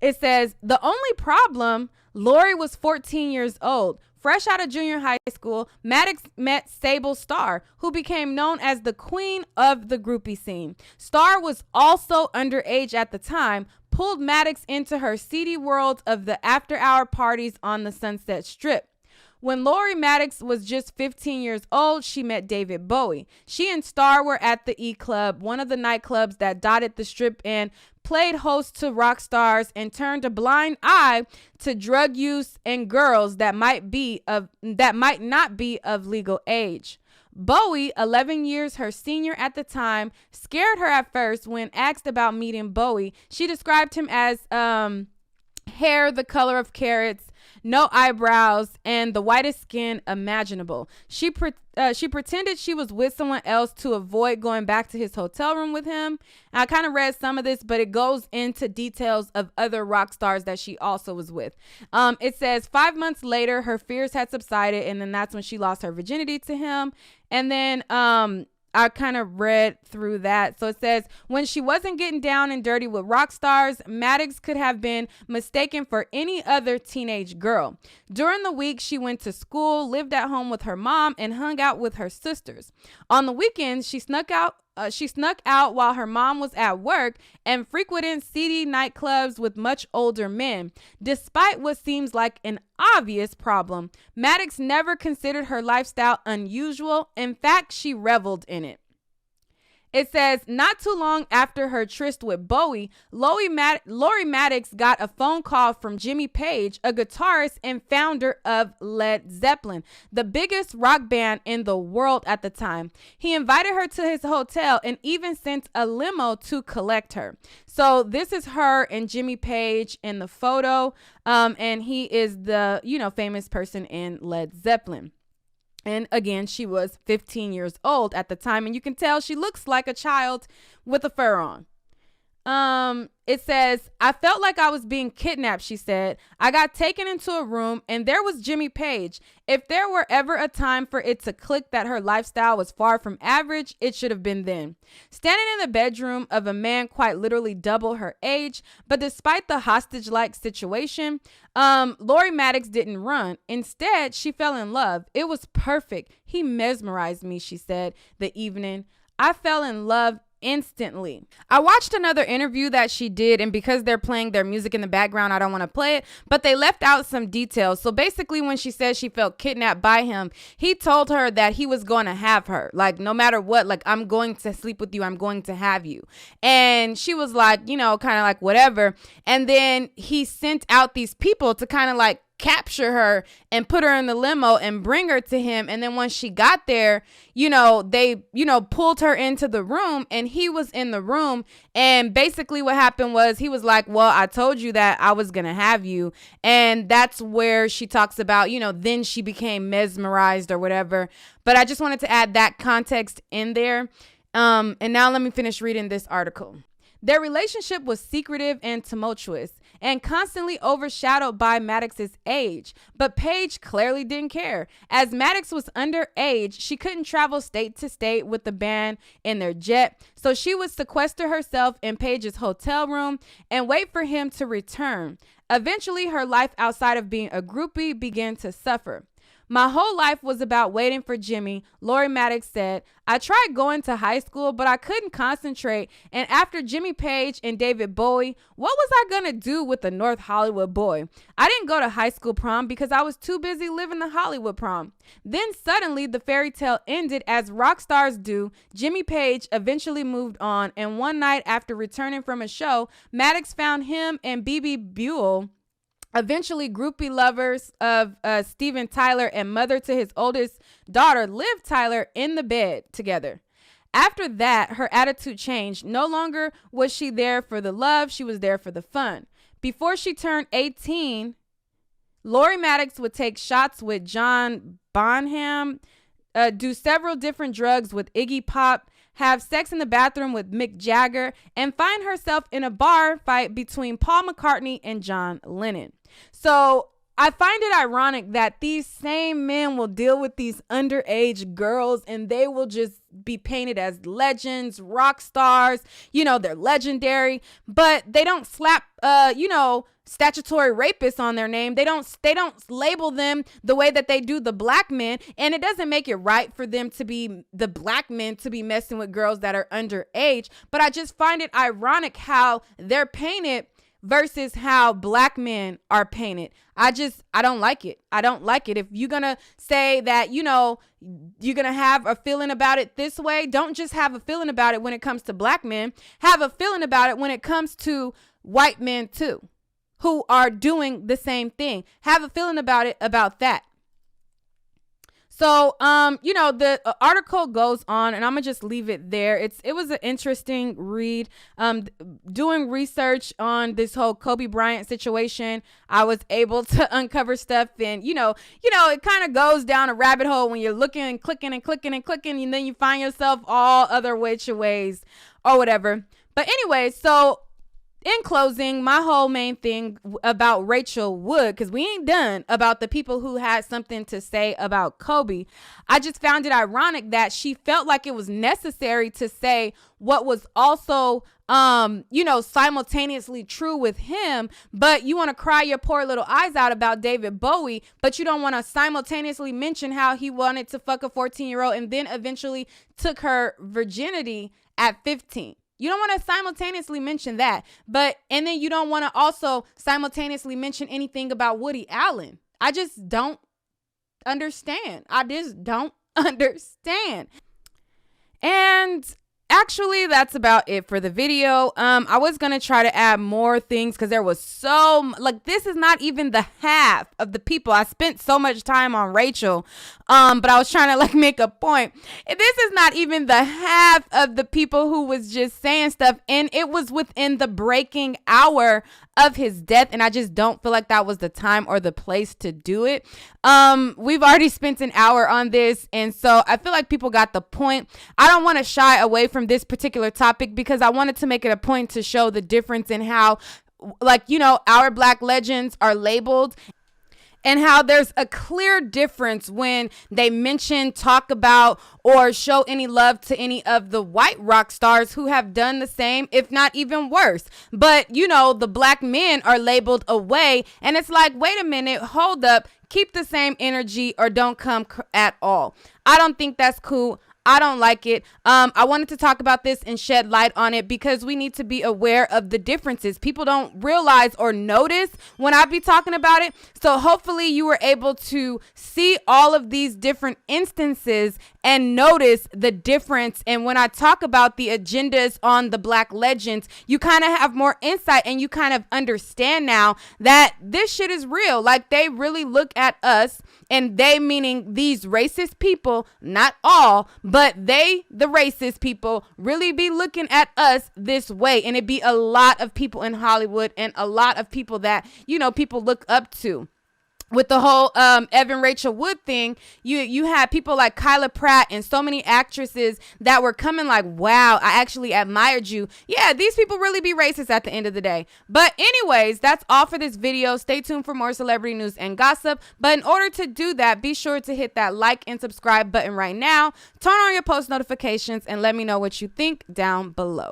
It says, the only problem, Lori was 14 years old. Fresh out of junior high school, Maddox met Sable Starr, who became known as the queen of the groupie scene. Starr was also underage at the time, pulled Maddox into her seedy world of the after-hour parties on the Sunset Strip. When Lori Maddox was just 15 years old, she met David Bowie. She and Starr were at the E Club, one of the nightclubs that dotted the Strip, and played host to rock stars and turned a blind eye to drug use and girls that might not be of legal age. Bowie, 11 years her senior at the time, scared her at first. When asked about meeting Bowie, she described him as hair the color of carrots, no eyebrows, and the whitest skin imaginable. She pretended she was with someone else to avoid going back to his hotel room with him. And I kind of read some of this, but it goes into details of other rock stars that she also was with. It says 5 months later, her fears had subsided, and then that's when she lost her virginity to him. And then I kind of read through that. So it says, when she wasn't getting down and dirty with rock stars, Maddox could have been mistaken for any other teenage girl. During the week, she went to school, lived at home with her mom, and hung out with her sisters. On the weekends, she snuck out while her mom was at work and frequented seedy nightclubs with much older men. Despite what seems like an obvious problem, Maddox never considered her lifestyle unusual. In fact, she reveled in it. It says, not too long after her tryst with Bowie, Lori Maddox got a phone call from Jimmy Page, a guitarist and founder of Led Zeppelin, the biggest rock band in the world at the time. He invited her to his hotel and even sent a limo to collect her. So this is her and Jimmy Page in the photo, and he is the, famous person in Led Zeppelin. And again, she was 15 years old at the time, and you can tell she looks like a child with a fur on. It says, I felt like I was being kidnapped, she said. I got taken into a room and there was Jimmy Page. If there were ever a time for it to click that her lifestyle was far from average, it should have been then. Standing in the bedroom of a man quite literally double her age, but despite the hostage-like situation, Lori Maddox didn't run. Instead, she fell in love. It was perfect. He mesmerized me, she said, the evening. I fell in love instantly. I watched another interview that she did, and because they're playing their music in the background, I don't want to play it, but they left out some details. So basically, when she said she felt kidnapped by him, he told her that he was going to have her, like, no matter what, like, I'm going to sleep with you, I'm going to have you. And she was like, kind of like whatever. And then he sent out these people to kind of like capture her and put her in the limo and bring her to him. And then when she got there, they pulled her into the room, and he was in the room. And basically what happened was he was like, well, I told you that I was going to have you. And that's where she talks about, then she became mesmerized or whatever. But I just wanted to add that context in there. And now let me finish reading this article. Their relationship was secretive and tumultuous and constantly overshadowed by Maddox's age. But Page clearly didn't care. As Maddox was underage, she couldn't travel state to state with the band in their jet. So she would sequester herself in Page's hotel room and wait for him to return. Eventually, her life outside of being a groupie began to suffer. My whole life was about waiting for Jimmy, Lori Maddox said. I tried going to high school, but I couldn't concentrate. And after Jimmy Page and David Bowie, what was I going to do with a North Hollywood boy? I didn't go to high school prom because I was too busy living the Hollywood prom. Then suddenly the fairy tale ended, as rock stars do. Jimmy Page eventually moved on. And one night after returning from a show, Maddox found him and Bebe Buell, eventually groupie lovers of Steven Tyler and mother to his oldest daughter, Liv Tyler, in the bed together. After that, her attitude changed. No longer was she there for the love, she was there for the fun. Before she turned 18, Lori Maddox would take shots with John Bonham, do several different drugs with Iggy Pop, have sex in the bathroom with Mick Jagger, and find herself in a bar fight between Paul McCartney and John Lennon. So I find it ironic that these same men will deal with these underage girls, and they will just be painted as legends, rock stars, they're legendary, but they don't slap, statutory rapists on their name. They don't label them the way that they do the black men. And it doesn't make it right for them to be the black men to be messing with girls that are underage. But I just find it ironic how they're painted versus how black men are painted. I don't like it. I don't like it. If you're going to say that, you know, you're going to have a feeling about it this way, don't just have a feeling about it when it comes to black men. Have a feeling about it when it comes to white men too, who are doing the same thing. Have a feeling about it, about that. So, you know, the article goes on, and I'm gonna just leave it there. It was an interesting read. Doing research on this whole Kobe Bryant situation, I was able to uncover stuff, and you know, it kind of goes down a rabbit hole when you're looking and clicking and clicking and clicking, and then you find yourself all other which ways or whatever. But anyway, so in closing, my whole main thing about Rachel Wood, because we ain't done about the people who had something to say about Kobe. I just found it ironic that she felt like it was necessary to say what was also, you know, simultaneously true with him. But you want to cry your poor little eyes out about David Bowie, but you don't want to simultaneously mention how he wanted to fuck a 14-year-old and then eventually took her virginity at 15. You don't want to simultaneously mention that, and then you don't want to also simultaneously mention anything about Woody Allen. I just don't understand. And actually, that's about it for the video. I was going to try to add more things because there was this is not even the half of the people. I spent so much time on Rachel, but I was trying to make a point. This is not even the half of the people who was just saying stuff, and it was within the breaking hour of his death, and I just don't feel like that was the time or the place to do it. We've already spent an hour on this, and so I feel like people got the point. I don't want to shy away from this particular topic because I wanted to make it a point to show the difference in how, our black legends are labeled, and how there's a clear difference when they mention, talk about, or show any love to any of the white rock stars who have done the same, if not even worse. But, the black men are labeled away, and it's like, wait a minute, hold up, keep the same energy or don't come at all. I don't think that's cool. I don't like it. I wanted to talk about this and shed light on it because we need to be aware of the differences. People don't realize or notice when I be talking about it. So hopefully you were able to see all of these different instances and notice the difference. And when I talk about the agendas on the black legends, you kind of have more insight and you kind of understand now that this shit is real. Like, they really look at us, and they meaning these racist people, not all, but they, the racist people, really be looking at us this way. And it be a lot of people in Hollywood and a lot of people that, people look up to. With the whole Evan Rachel Wood thing, you had people like Kyla Pratt and so many actresses that were coming like, wow, I actually admired you. Yeah, these people really be racist at the end of the day. But anyways, that's all for this video. Stay tuned for more celebrity news and gossip. But in order to do that, be sure to hit that like and subscribe button right now. Turn on your post notifications and let me know what you think down below.